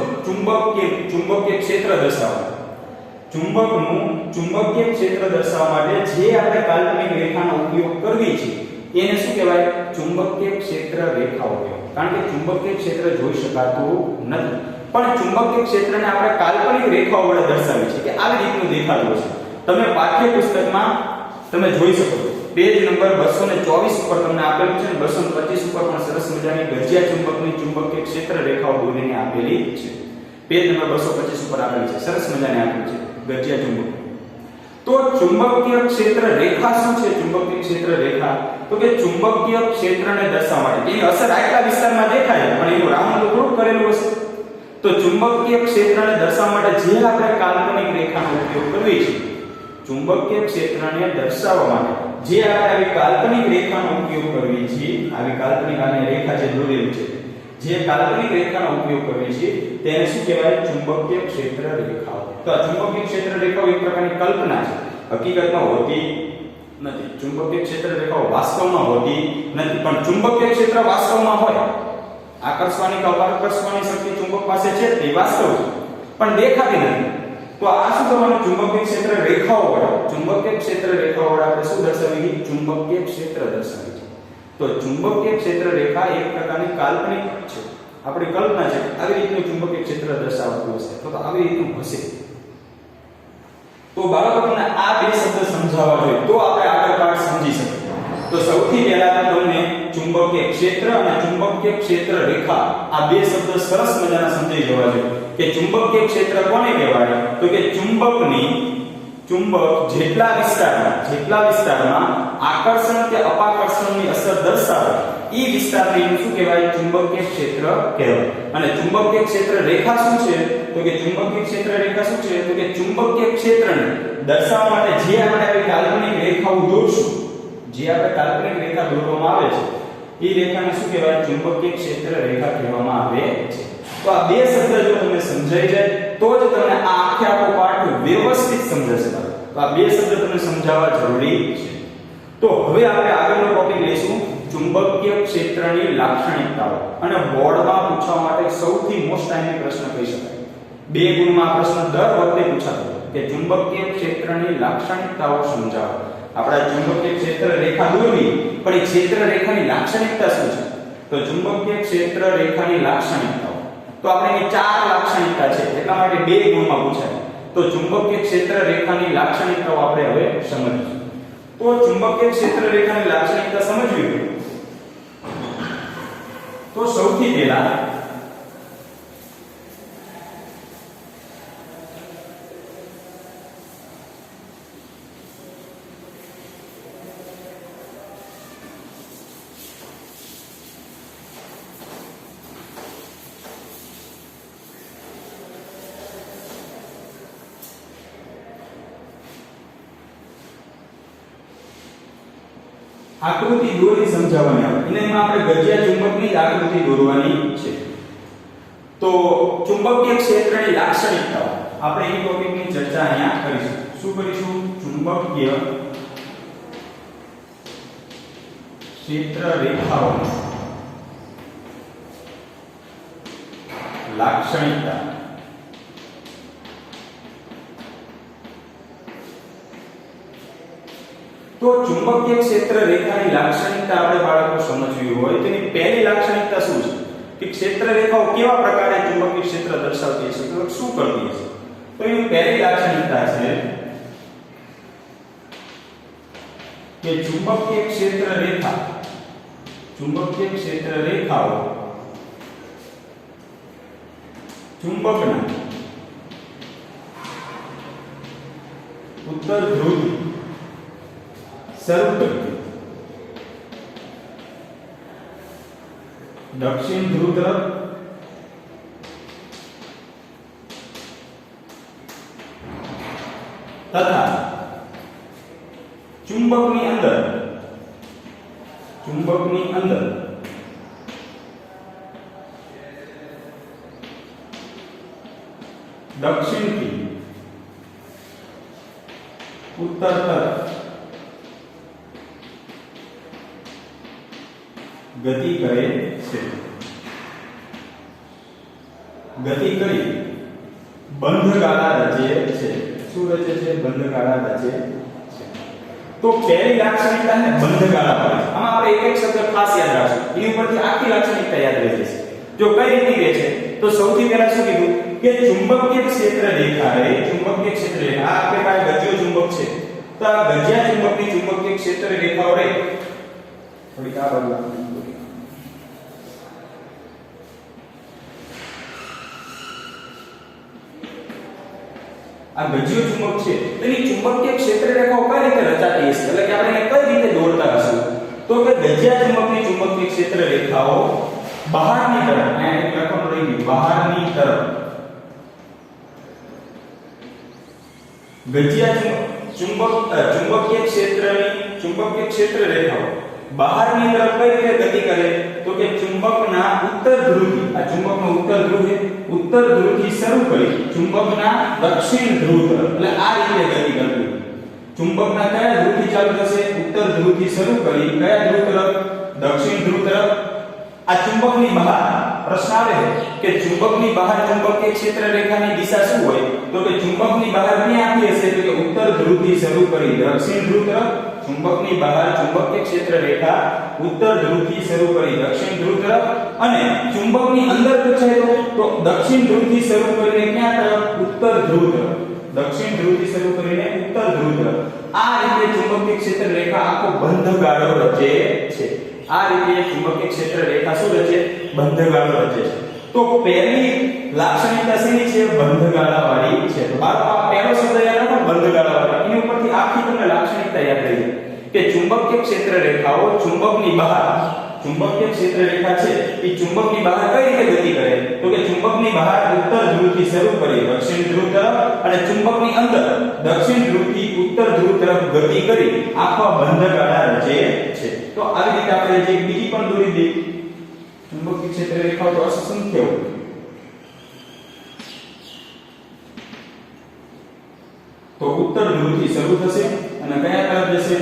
ચુંબકીય ક્ષેત્ર દર્શાવવા ચુંબકનું ચુંબકીય ક્ષેત્ર દર્શાવવા માટે જે આપણે કાલ્પનિક રેખાનો ઉપયોગ કરવી છે એને શું કહેવાય? ચુંબકીય ક્ષેત્ર રેખાઓ કહેવાય. કારણ કે ચુંબકીય ક્ષેત્ર જોઈ શકાતું નથી પણ ચુંબકીય ક્ષેત્રને આપણે કાલ્પનિક રેખાઓ વડે દર્શાવી છે કે આવી રીતનું દેખાતું હશે. તમે પાઠ્યપુસ્તકમાં તમે જોઈ શકો છો પેજ નંબર 224 ઉપર તમને આપેલું છે અને 225 ઉપર પણ સરસ મજાની ગજિયા ચુંબકની ચુંબકીય ક્ષેત્ર રેખાઓ દોરીને આપેલી છે. પેજ નંબર 225 ઉપર આપેલી છે. સરસ મજાની આપેલી છે ગજિયા ચુંબક. તો ચુંબકીય ક્ષેત્ર રેખા શું છે? ચુંબકીય ક્ષેત્ર રેખા તો કે ચુંબકીય ક્ષેત્રને દર્શાવવા માટે એની અસર આટલા વિસ્તારમાં દેખાય પણ એનું રાઉન્ડ થોડું કરેલું હશે. તો ચુંબકીય ક્ષેત્રને દર્શાવવા માટે જે આપણે કાલ્પનિક રેખાનો ઉપયોગ કરવી છે ચુંબકીય ક્ષેત્રને દર્શાવવા માટે જે આપણે આવી કાલ્પનિક રેખાનો ઉપયોગ કરવી છે આવી કાલ્પનિક આને રેખા જે દોરેલી છે જે કાલ્પનિક રેખાનો ઉપયોગ કરવી છે તેને શું કહેવાય? ચુંબકીય ક્ષેત્ર રેખાઓ. તો આ ચુંબકીય ક્ષેત્ર રેખાઓ એક પ્રકારની કલ્પના છે. હકીકતમાં હોતી નથી. ચુંબકીય ક્ષેત્ર રેખાઓ વાસ્તવમાં હોતી નથી પણ ચુંબકીય ક્ષેત્ર વાસ્તવમાં હોય આકર્ષવાની કે અપાકર્ષવાની શક્તિ ચુંબક પાસે છે તે વાસ્તવ છે પણ દેખાતી નથી. તો આ શું કરવાનું? ચુંબકીય ક્ષેત્ર રેખાઓ વડે ચુંબકીય ક્ષેત્ર રેખાઓ વડે આપણે શું દર્શાવી? ચુંબકીય ક્ષેત્ર દર્શાવી છે. તો ચુંબકીય ક્ષેત્ર રેખા એક પ્રકારની કાલ્પનિક છે. આપણી કલ્પના છે આવી રીતનું ચુંબકીય ક્ષેત્ર દર્શાવતું હશે તો આવી રીતનું હશે. તો બાળકો તમને આ બે શબ્દ સમજાવવા જોઈએ તો આપણે આગળ પાઠ સમજી શકીએ. તો સૌથી પહેલા તો તમને ચુંબકીય ક્ષેત્ર અને ચુંબકીય ક્ષેત્ર રેખા આ બે શબ્દ સરસ મજાના સમજાઈ જવા જોઈએ કે ચુંબકીય ક્ષેત્ર કોને કહેવાય? તો કે ચુંબક જેટલા વિસ્તારમાં આકર્ષણ કે અપાકર્ષણની અસર દર્શાવે એ વિસ્તારને શું કહેવાય? ચુંબકીય ક્ષેત્ર કહેવાય. અને ચુંબકીય ક્ષેત્ર રેખા શું છે? તો કે ચુંબકીય ક્ષેત્ર રેખા શું છે? તો કે ચુંબકીય ક્ષેત્રને દર્શાવવા માટે જે આપણે આવી કાલ્પનિક રેખાઓ દોરશું જે આપણે કાલ્પનિક રેખા દોરવામાં આવે છે એ રેખાને શું કહેવાય? ચુંબકીય ક્ષેત્ર રેખા કહેવામાં આવે છે. તો આ બે શબ્દ જો તમને સમજાઈ જાય તો જ તમને આ આખો પાઠ વ્યવસ્થિત સમજાશે. તો આ બે શબ્દ તમને સમજાવવા જરૂરી છે. તો હવે આપણે આગળનો ટોપિક લઈશું ચુંબકીય ક્ષેત્રની લાક્ષણિકતાઓ. અને બોર્ડમાં પૂછવા માટે સૌથી મોસ્ટ ટાઈમની પ્રશ્ન કહી શકાય. 2 ગુણમાં પ્રશ્ન દર વખતે પૂછાતો કે ચુંબકીય ક્ષેત્રની લાક્ષણિકતાઓ સમજાવો. આપણે ચુંબકીય ક્ષેત્ર રેખા દોરવી પણ એ ક્ષેત્ર રેખાની લાક્ષણિકતા શું છે? તો ચુંબકીય ક્ષેત્ર રેખાની લાક્ષણિકતાઓ તો આપણે એની 4 લાક્ષણિકતા છે એટલા માટે 2 ગુણમાં પૂછાય. તો ચુંબકીય ક્ષેત્ર રેખાની લાક્ષણિકતાઓ આપણે હવે સમજીશું. તો ચુંબકીય ક્ષેત્ર રેખાની લાક્ષણિકતા સમજવી હોય તો સૌથી પહેલા આકૃતિ દોરી સમજાવવાની આવે એને એમાં આપણે ગજિયા ચુંબકની જ આકૃતિ દોરવાની છે. તો ચુંબકીય ક્ષેત્રની લાક્ષણિકતાઓ આપણે એ ટોપિકની ચર્ચા અહીંયા કરીશું. શું કરીશું? ચુંબકીય ક્ષેત્ર રેખાઓ લાક્ષણિકતા. તો ચુંબકીય ક્ષેત્ર રેખાની લાક્ષણિકતા આપણે બાળકો સમજવી હોય તો એની પહેલી લાક્ષણિકતા શું છે કે ક્ષેત્ર રેખાઓ કેવા પ્રકારે ચુંબકીય ક્ષેત્ર દર્શાવતી હશે તો શું કરતી હશે? તો એની પહેલી લાક્ષણિકતા છે કે ચુંબકીય ક્ષેત્ર રેખાઓ ચુંબકના ઉત્તર ધ્રુવથી શરૂ કરી દક્ષિણ ધ્રુવ તરફ તથા ચુંબકની અંદર દક્ષિણથી ઉત્તર તરફ ગતિ કરે છે. ગતિ કરી બંધગાળા રચે છે. શું રચે છે? બંધગાળા રચે છે. તો પહેલી લાક્ષણિકતા ને બંધગાળા પર. આમાં આપણે એક શબ્દ ખાસ યાદ રાખશું. એની ઉપરથી આખી લાક્ષણિકતા યાદ રહી જશે. જો કઈ રીતે રહે છે તો સૌથી પહેલા શું કીધું કે ચુંબકીય ક્ષેત્ર રેખા આ આપણે પાસે ગજિયો ચુંબક છે તો આ ગજિયા ચુંબકની ચુંબકીય ક્ષેત્ર રેખાઓ રે થોડી આ બાજુ આ ગજિયો ચુંબક છે તેની ચુંબકીય ક્ષેત્ર રેખાઓ કઈ રીતે રચાતી હશે એટલે કે આપણે એને કઈ રીતે દોરતા હશું તો કે ગજિયા ચુંબકની ચુંબકીય ક્ષેત્ર રેખાઓ બહારની તરફ અહીંયા લખવાનું રહી ગયું બહારની તરફ ગજિયા ચુંબકીય ક્ષેત્ર રેખાઓ બહારની તરફ કઈ રીતે ગતિ કરે તો કે ચુંબકના ઉત્તર ધ્રુવથી આ ચુંબકનો ઉત્તર ધ્રુવ છે ઉત્તર ધ્રુવથી શરૂ કરી ચુંબકના દક્ષિણ ધ્રુવ તરફ એટલે આ રીતે ગતિ કરતી ચુંબકના કયા ધ્રુવથી ચાલુ થશે ઉત્તર ધ્રુવથી શરૂ કરી કયા ધ્રુવ તરફ દક્ષિણ ધ્રુવ તરફ આ ચુંબકની બહાર પ્રશ્ન આવે કે ચુંબકની બહાર ચુંબકીય ક્ષેત્ર રેખાની દિશા શું હોય તો કે ચુંબકની બહાર ક્યાંથી હશે તો કે ઉત્તર ધ્રુવથી શરૂ કરી દક્ષિણ ધ્રુવ તરફ ચુંબકની બહાર ચુંબકીય ક્ષેત્ર રેખા ઉત્તર ધ્રુવથી શરૂ કરી દક્ષિણ ધ્રુવ તરફ અને ચુંબકની અંદર પૂછાય તો દક્ષિણ ધ્રુવથી શરૂ કરીને ક્યાં તરફ ઉત્તર ધ્રુવ તરફ દક્ષિણ ધ્રુવથી શરૂ કરીને ઉત્તર ધ્રુવ તરફ આ રીતે ચુંબકીય ક્ષેત્ર રેખા આખો બંધગાળો રચે છે આ રીતે ચુંબકીય ક્ષેત્ર રેખા શું રચે બંધગાળો રચે છે તો પહેલી લાક્ષણિકતા શેની છે બંધગાળા વાળી છે તો બાળકો આ પહેલો શબ્દ યાદ રાખો બંધગાળા વાળી એની ઉપરથી આખી તમને લાક્ષણિકતા યાદ રહી કે ચુંબકીય ક્ષેત્ર રેખાઓ ચુંબકની બહાર ચુંબકીય ક્ષેત્ર રેખા છે એ ચુંબકની બહાર કઈ રીતે ગતિ કરે તો કે ચુંબકની બહાર ઉત્તર ધ્રુવથી શરૂ કરી દક્ષિણ ધ્રુવ તરફ અને ચુંબકની અંદર દક્ષિણ ધ્રુવથી ઉત્તર ધ્રુવ તરફ ગતિ કરી આખા બંધગાળા રચે છે તો આવી રીતે આપણે જે બીજી પણ દોરી દે ચુંબકીય ક્ષેત્ર રેખાઓ તો અસંખ્ય હોય તો ઉત્તર ધ્રુવથી શરૂ થશે અને કયા તરફ જશે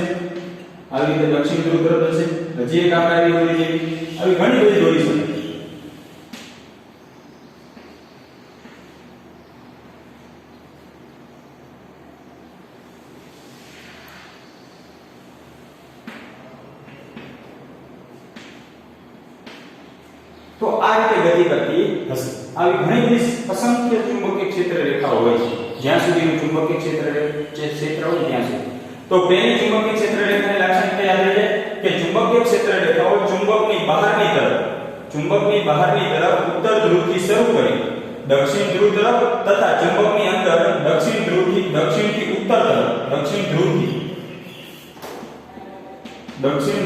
આવી રીતે દક્ષિણ ધ્રુવ તરફ જશે હજી એક આપણે આવી દોરી જેવી આવી ઘણી બધી દોરી છે તો આ રીતે ગતિ કરતી હશે આવી ઘણી બધી અસંખ્ય ચુંબકીય ક્ષેત્ર રેખાઓ હોય છે જ્યાં સુધીનું ચુંબકીય ક્ષેત્ર હોય ત્યાં સુધી તો પહેલી ચુંબકીય ક્ષેત્ર રેખાની લાક્ષણિકતા યાદ રહે કે ચુંબકીય ક્ષેત્ર રેખાઓ ચુંબકની બહારની તરફ ઉત્તર ધ્રુવથી શરૂ કરી દક્ષિણ ધ્રુવ તરફ તથા ચુંબકની અંદર દક્ષિણથી ઉત્તર તરફ દક્ષિણ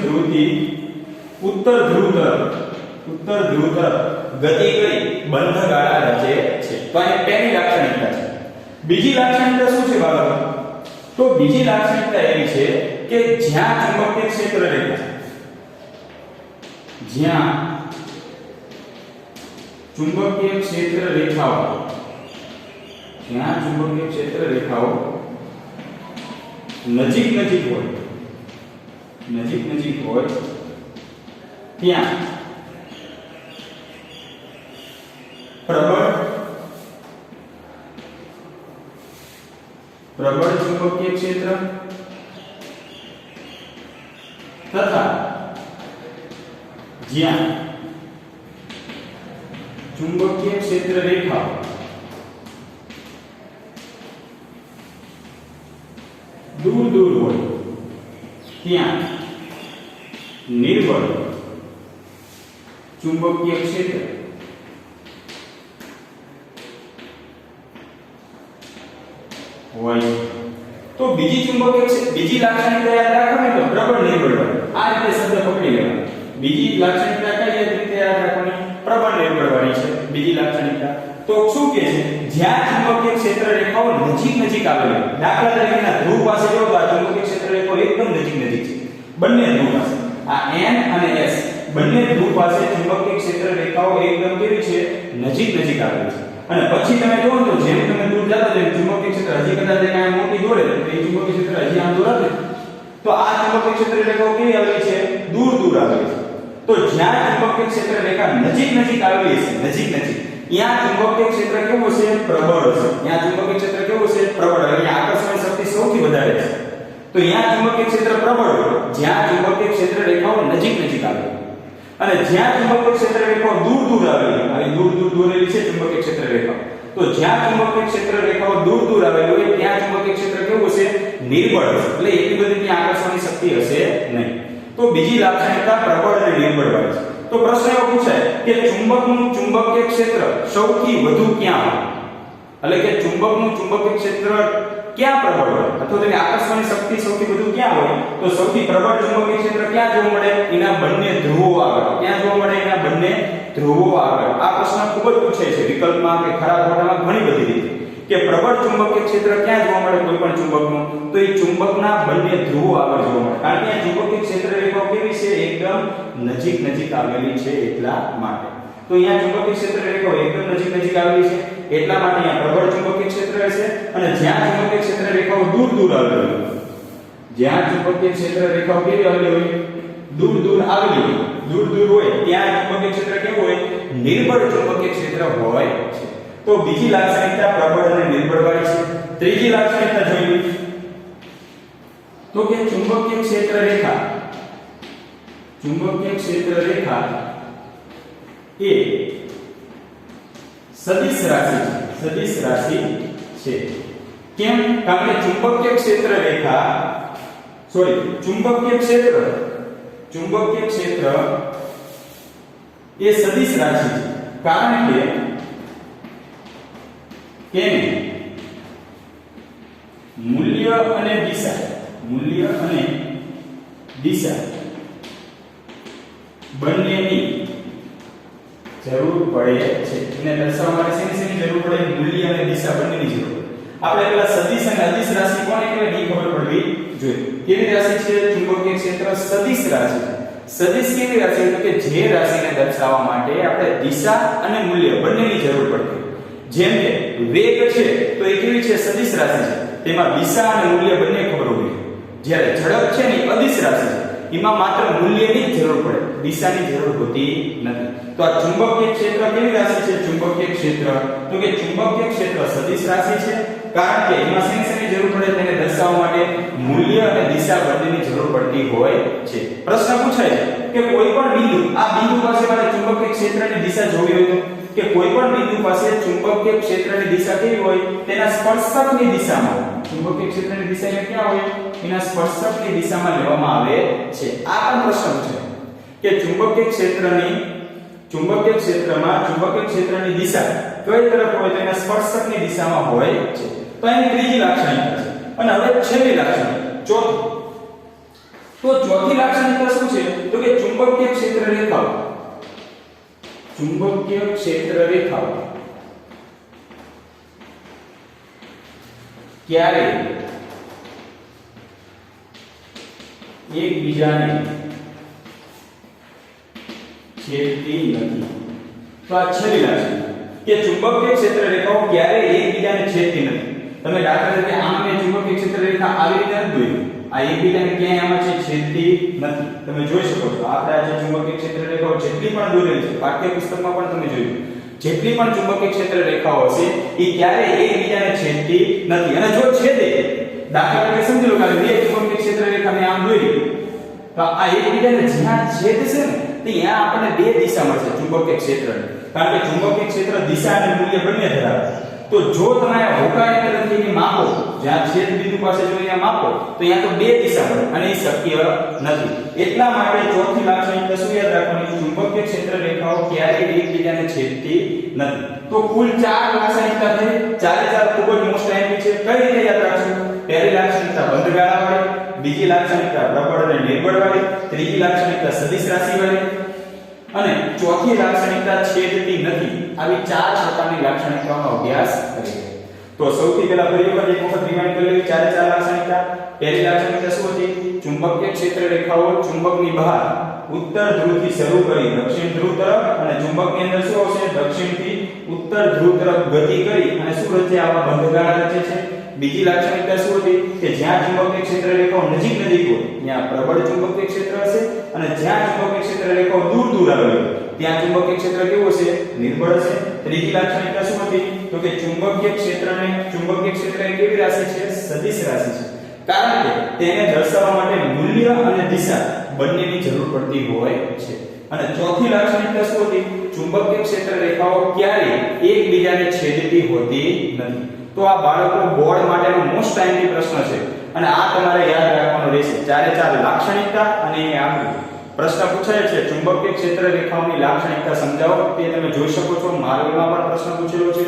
ધ્રુવથી ઉત્તર ધ્રુવ તરફ ગતિ કરી બંધગાળા રચે છે તો આ પહેલી લાક્ષણિકતા છે બીજી લાક્ષણિકતા શું છે બાળકો તો તો બીજી લાક્ષણિકતા એવી છે કે જ્યાં ચુંબકીય ક્ષેત્ર રેખા જ્યાં ચુંબકીય ક્ષેત્ર રેખાઓ જ્યાં ચુંબકીય ક્ષેત્ર રેખાઓ નજીક નજીક હોય ત્યાં પ્રબળ ચુંબકીય ક્ષેત્ર તથા જ્યાં ચુંબકીય ક્ષેત્ર રેખાઓ દૂર હોય ત્યાં નિર્બળ ચુંબકીય ક્ષેત્ર હોય. તો બીજી લાક્ષણિકતા યાદ રાખવાની તો પ્રબળ નિર્બળ હોય. આ રીતે શબ્દ પકડી લેવાનો. બીજી લાક્ષણિકતા કઈ રીતે યાદ રાખવાની? પ્રબળ નિર્બળ વાળી છે બીજી લાક્ષણિકતા. તો શું કહે છે? જ્યાં ચુંબકીય ક્ષેત્ર રેખાઓ નજીક આવેલી હોય. દાખલા તરીકે ધ્રુવ પાસે જો તો આ ચુંબકીય ક્ષેત્ર રેખાઓ એકદમ નજીક છે. બંને ધ્રુવ પાસે આ N અને S બંને ધ્રુવ પાસે ચુંબકીય ક્ષેત્ર રેખાઓ એકદમ કેવી છે? નજીક આવેલી છે. અને પછી તમે જોવો તો જેમ તમે દૂર જતા જાય ચુંબકીય ક્ષેત્ર હજી કદાચ એક મોટી દોરે તો એ ચુંબકીય ક્ષેત્ર હજી આમ દોરાશે તો આ ચુંબકીય ક્ષેત્ર રેખાઓ કેવી આવેલી છે? દૂર આવેલી છે. તો જ્યાં ચુંબકીય ક્ષેત્ર રેખા નજીક આવેલી છે ત્યાં ચુંબકીય ક્ષેત્ર કેવું છે? પ્રબળ છે. ત્યાં ચુંબકીય ક્ષેત્ર કેવું છે? પ્રબળ. અહીંયા આકર્ષણ શક્તિ સૌથી વધારે છે. તો અહીંયા ચુંબકીય ક્ષેત્ર પ્રબળ હોય જ્યાં ચુંબકીય ક્ષેત્ર રેખાઓ નજીક આવે. અને જ્યાં ચુંબકીય ક્ષેત્ર રેખાઓ દૂર આવેલી હોય, દૂર દોરેલી છે ચુંબકીય ક્ષેત્ર રેખાઓ. તો જ્યાં ચુંબકીય ક્ષેત્ર રેખાઓ દૂર આવેલી હોય ત્યાં ચુંબકીય ક્ષેત્ર કેવું છે? નિર્બળ છે. એટલે એટલી બધી ત્યાં આકર્ષણની શક્તિ હશે નહીં. તો બીજી લાક્ષણિકતા પ્રબળ અને નિર્બળ વાળી છે. તો પ્રશ્ન એવો પૂછાય કે ચુંબકનું ચુંબકીય ક્ષેત્ર સૌથી વધુ ક્યાં હોય? એટલે કે ચુંબકનું ચુંબકીય ક્ષેત્ર ક્યાં પ્રબળ હોય અથવા તેની આકર્ષણની શક્તિ સૌથી વધુ ક્યાં હોય? તો સૌથી પ્રબળ ચુંબકીય ક્ષેત્ર ક્યાં જોવા મળે? એના બંને ધ્રુવો આગળ. ક્યાં જોવા મળે? એના બંને ધ્રુવો આગળ. આ પ્રશ્ન ખૂબ જ પૂછાય છે વિકલ્પમાં કે ખરા ખોટામાં ઘણી બધી રીતે કે પ્રબળ ચુંબકીય ક્ષેત્ર ક્યાં જોવા મળે કોઈ પણ ચુંબકનું? તો એ ચુંબકના બંને ધ્રુવો આગળ જોવા મળે. કારણ કે આ ચુંબકીય ક્ષેત્ર રેખાઓ કેવી છે? એકદમ નજીક આવેલી છે એટલા માટે. તો અહીંયા ચુંબકીય ક્ષેત્ર રેખાઓ એકદમ નજીક આવેલી છે એટલા માટે અહીંયા પ્રબળ ચુંબકીય ક્ષેત્ર હશે. અને જ્યાં ચુંબકીય ક્ષેત્ર રેખાઓ દૂર આવેલી હોય, જ્યાં ચુંબકીય ક્ષેત્ર રેખાઓ કેવી આવેલી હોય? દૂર આવેલી હોય, દૂર હોય ત્યાં ચુંબકીય ક્ષેત્ર કેવું હોય? નિર્બળ ચુંબકીય ક્ષેત્ર હોય છે. તો બીજી લાક્ષણિકતા પ્રબળ અને નિર્બળ વાળી છે. ત્રીજી લાક્ષણિકતા જોઈએ તો કે ચુંબકીય ક્ષેત્ર રેખા એ સદિશ રાશિ છે. કેમ? કારણ કે ચુંબકીય ક્ષેત્ર એ સદિશ રાશિ છે. કારણ કે મૂલ્ય અને દિશા બંનેની જરૂર પડે છે. એને દર્શાવવા માટે શેની જરૂર પડે? મૂલ્ય અને દિશા બંનેની જરૂર પડે. આપણે પેલા સદિશ અને અદિશ રાશિ કોને કહેવાય એ ખબર પડવી જોઈએ. કેવી રાશિ છે? ચુંબકીય ક્ષેત્ર સદિશ રાશિ છે. સદિશ કેવી રાશિ? એટલે કે જે રાશિને દર્શાવવા માટે આપણે દિશા અને મૂલ્ય બંનેની જરૂર પડે. જેમ કે વેગ છે તો એ કેવી છે? સદિશ રાશિ છે. તેમાં દિશા અને મૂલ્ય બંને ખબર હોવી જોઈએ. જ્યારે ઝડપ છે ને અદિશ રાશિ છે. એમાં માત્ર મૂલ્યની જ જરૂર પડે, દિશાની જરૂર હોતી નથી. તો આ ચુંબકીય ક્ષેત્ર કેવી રાશિ છે? ચુંબકીય ક્ષેત્ર તો કે ચુંબકીય ક્ષેત્ર સદિશ રાશિ છે. કારણ કે એમાં શેની જરૂર પડે? તેને દર્શાવવા માટે મૂલ્ય અને દિશા બંનેની જરૂર પડતી હોય છે. પ્રશ્ન પૂછાય કે કોઈ પણ બિંદુ, આ બિંદુ પાસે મારે ચુંબકીય ક્ષેત્રની દિશા જોવી હોય તો કે કોઈ પણ બિંદુ પાસે ચુંબકીય ક્ષેત્રની દિશા કેવી હોય? તેના સ્પર્શકની દિશામાં. ચુંબકીય ક્ષેત્રની દિશા એટલે ક્યાં હોય? એના સ્પર્શકની દિશામાં લેવામાં આવે છે. આ પણ પ્રશ્ન છે કે ચુંબકીય ક્ષેત્રમાં ચુંબકીય ક્ષેત્રની દિશા કઈ તરફ હોય? તો એના સ્પર્શકની દિશામાં હોય છે. તો અહીં ત્રીજી લાક્ષણિકતા છે. અને હવે છેલ્લી લાક્ષણિકતા ચોથી. તો ચોથી લાક્ષણિકતા શું છે? તો કે ચુંબકીય ક્ષેત્ર રેખાઓ ક્યારે એકબીજાને છેદતી નથી. તો આ છેલ્લી લાક્ષણિકતા કે ચુંબકીય ક્ષેત્ર રેખાઓ ક્યારેય એકબીજાને છેદતી નથી. તમે દાખલા તરીકે આમ મેં ચુંબકીય ક્ષેત્ર રેખા આવી રીતે નથી દોરી. આ એકબીજાને ક્યાંય આમાં છે છેદતી નથી. તમે જોઈ શકો છો આપણે આ જે ચુંબકીય ક્ષેત્ર રેખાઓ જેટલી પણ દોરેલી છે પાઠ્યપુસ્તકમાં પણ તમે જોયું જેટલી પણ ચુંબકીય ક્ષેત્ર રેખાઓ હશે એ ક્યારેય એકબીજાને છેદતી નથી. અને જો છેદે દાખલા તરીકે સમજી લો કે બે ચુંબકીય ક્ષેત્ર રેખા મેં આમ દોરી તો આ એકબીજાને જ્યાં છેદશે ને ત્યાં આપણને બે દિશા મળશે ચુંબકીય ક્ષેત્રની. કારણ કે ચુંબકીય ક્ષેત્ર દિશા અને મૂલ્ય બંને ધરાવે. તો જો તમે હોકાય તરફથી માપો જ્યાં છેદ બિંદુ પાસે જો અહીંયા માપો તો અહીંયા તો બે દિશા મળે અને એ શક્ય નથી. એટલા માટે ચોથી લાક્ષણિકતા શું યાદ રાખવાની ચુંબકીય ક્ષેત્ર રેખાઓ ક્યારેય એકબીજાને છેદતી નથી. તો કુલ 4 લાક્ષણિકતા થઈ. ચારે ચાર ખૂબ જ મોસ્ટ આઈએમપી છે. કઈ રીતે યાદ રાખશો? પહેલી લાક્ષણિકતા બંધ ગાળાવાળી, બીજી લાક્ષણિકતા પ્રબળ અને નિર્બળ વાળી, ત્રીજી લાક્ષણિકતા સદિશ રાશિ વાળી અને ચોથી લાક્ષણિકતા છેદતી નથી. આવી 4 પ્રકારની લાક્ષણિકતાઓનો અભ્યાસ કરીએ. તો સૌથી પહેલા ફરી એક વખત રિમાઇન્ડ કરી લઈએ ચારે ચાર લાક્ષણિકતા. પહેલી લાક્ષણિકતા શું હતી? ચુંબકીય ક્ષેત્ર રેખાઓ ચુંબકની બહાર ઉત્તર ધ્રુવથી શરૂ કરી દક્ષિણ ધ્રુવ તરફ અને ચુંબકની અંદર શું આવશે? દક્ષિણથી ઉત્તર ધ્રુવ તરફ ગતિ કરી અને શું રચે? આવા બંધગાળા રચે છે. બીજી લાક્ષણિકતા શું હતી? કે જ્યાં ચુંબકીય ક્ષેત્ર રેખાઓ નજીક નજીક હોય ત્યાં પ્રબળ ચુંબકીય ક્ષેત્ર હશે અને જ્યાં ચુંબકીય ક્ષેત્ર રેખાઓ દૂર દૂર આવેલી હોય ત્યાં ચુંબકીય ક્ષેત્ર કેવું હશે? નિર્બળ હશે. ત્રીજી લાક્ષણિકતા શું હતી? તો કે ચુંબકીય ક્ષેત્ર એ કેવી રાશિ છે? સદિશ રાશિ છે. કારણ કે તેને દર્શાવવા માટે મૂલ્ય અને દિશા બંનેની જરૂર પડતી હોય છે. અને ચોથી લાક્ષણિકતા શું હતી? ચુંબકીય ક્ષેત્ર રેખાઓ ક્યારેય એકબીજાને છેદતી હોતી નથી. તો આ બાળકો બોર્ડ માટેનો મોસ્ટ આઈએમપી પ્રશ્ન છે અને આ તમારે યાદ રાખવાનો રહેશે. ચારે ચાર લાક્ષણિકતા અને એની આકૃતિ. પ્રશ્ન પૂછાય છે ચુંબકીય ક્ષેત્ર રેખાઓની લાક્ષણિકતા સમજાવો. તે તમે જોઈ શકો છો. માર્ગમાં પણ પ્રશ્ન પૂછેલો છે,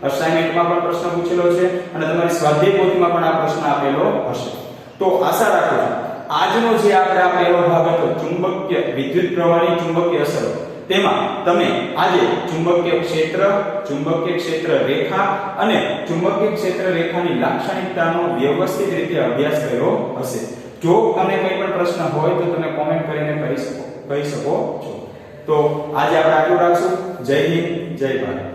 અસાઇનમેન્ટમાં પણ પ્રશ્ન પૂછેલો છે અને તમારી સ્વાધ્યાય પોથીમાં પણ આ પ્રશ્ન આપેલો હશે. તો આશા રાખું છું આજનો જે આપણે આ પહેલો ભાગ હતો ચુંબકીય વિદ્યુત પ્રવાહની ચુંબકીય અસરો તેમાં તમે આજે ચુંબકીય ક્ષેત્ર રેખા અને ચુંબકીય ક્ષેત્ર રેખાની લાક્ષણિકતાનો વ્યવસ્થિત રીતે અભ્યાસ કર્યો હશે. જો તમને કોઈ પણ પ્રશ્ન હોય તો તમે કોમેન્ટ કરીને કહી શકો છો. તો આજે આપણે આટલું રાખશું. જય હિન્દ, જય ભારત.